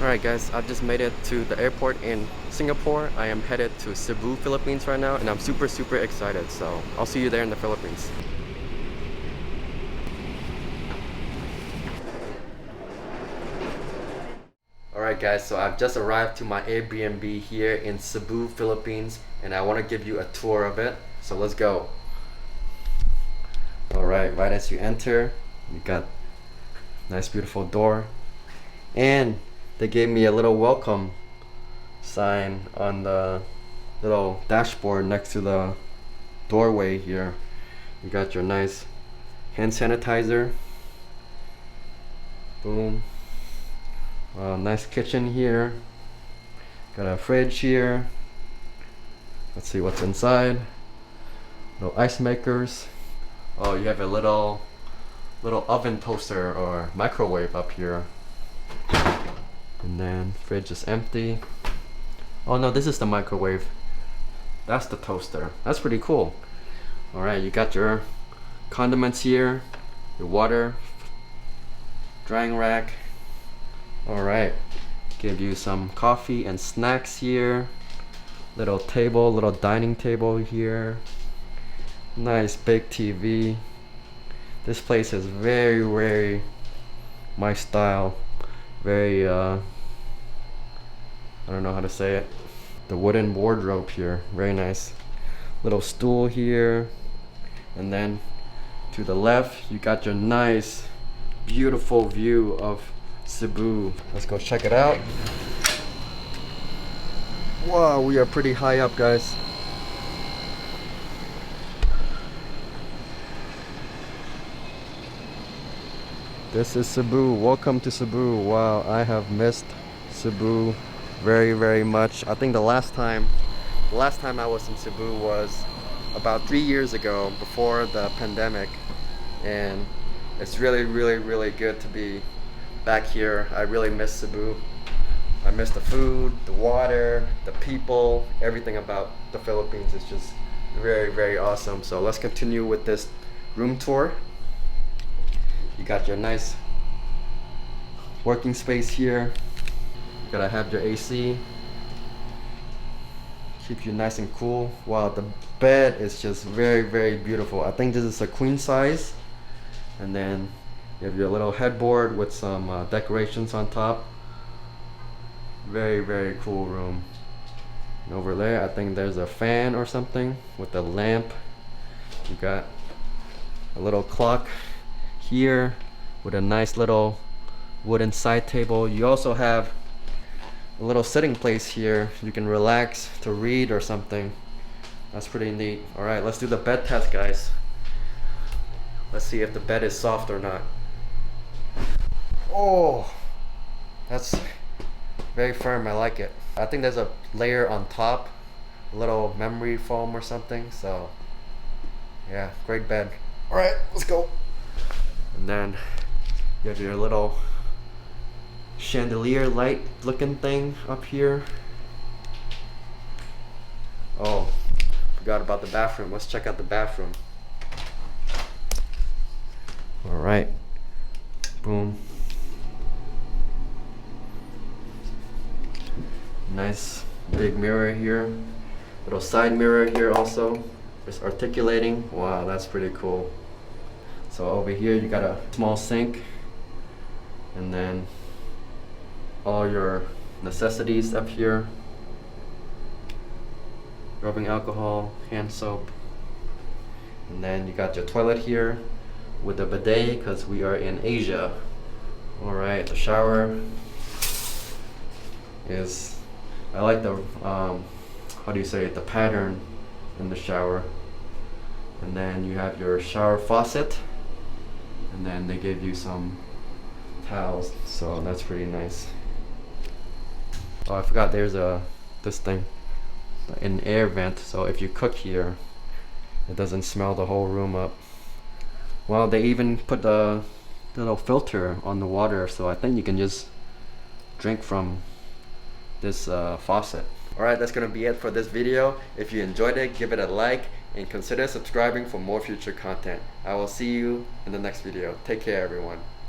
Alright guys, I've just made it to the airport in Singapore. I am headed to Cebu, Philippines right now, and I'm super excited. So I'll see you there in the Philippines. Alright guys, so I've just arrived to my Airbnb here in Cebu, Philippines, and I want to give you a tour of it. So let's go. Alright, right as you enter, you got nice beautiful door, and they gave me a little welcome sign on the little dashboard next to the doorway here. You got your nice hand sanitizer. Boom. Nice kitchen here. Got a fridge here. Let's see what's inside. No ice makers. Oh, you have a little oven toaster or microwave up here. And then fridge is empty. Oh no, this is the microwave. That's the toaster. That's pretty cool. Alright, you got your condiments here, your water, drying rack. Alright, give you some coffee and snacks here. Little table, little dining table here. Nice big TV. This place is very my style. Very I don't know how to say it. The wooden wardrobe here, very nice. Little stool here, and then to the left you got your nice beautiful view of Cebu. Let's go check it out. Wow, we are pretty high up, guys. This is Cebu. Welcome to Cebu. Wow, I have missed Cebu very much. I think the last time I was in Cebu was about 3 years ago, before the pandemic, and it's really good to be back here. I really miss Cebu. I miss the food, the water, the people, everything about the Philippines is just very awesome. So let's continue with this room tour. You got your nice working space here. You gotta have your AC. Keep you nice and cool. Wow, the bed is just very beautiful. I think this is a queen size. And then you have your little headboard with some decorations on top. Very cool room. And over there, I think there's a fan or something with a lamp. You got a little clock here with a nice little wooden side table. You also have a little sitting place here. You can relax to read or something. That's pretty neat. Alright, let's do the bed test, guys. Let's see if the bed is soft or not. Oh, that's very firm. I like it. I think there's a layer on top, a little memory foam or something. So yeah, great bed. Alright, let's go. And then you have your little chandelier light looking thing up here. Oh, forgot about the bathroom. Let's check out the bathroom. Alright, boom. Nice big mirror here. Little side mirror here also. Just articulating. Wow, that's pretty cool. So over here you got a small sink, and then all your necessities up here. Rubbing alcohol, hand soap, and then you got your toilet here with a bidet because we are in Asia. Alright, the shower is, I like the how do you say it, the pattern in the shower. And then you have your shower faucet, and then they give you some towels, so that's pretty nice. Oh, I forgot there's this thing, an air vent, so if you cook here it doesn't smell the whole room up. Well, they even put a little filter on the water, so I think you can just drink from this faucet. Alright, that's gonna be it for this video. If you enjoyed it, give it a like and consider subscribing for more future content. I will see you in the next video. Take care, everyone.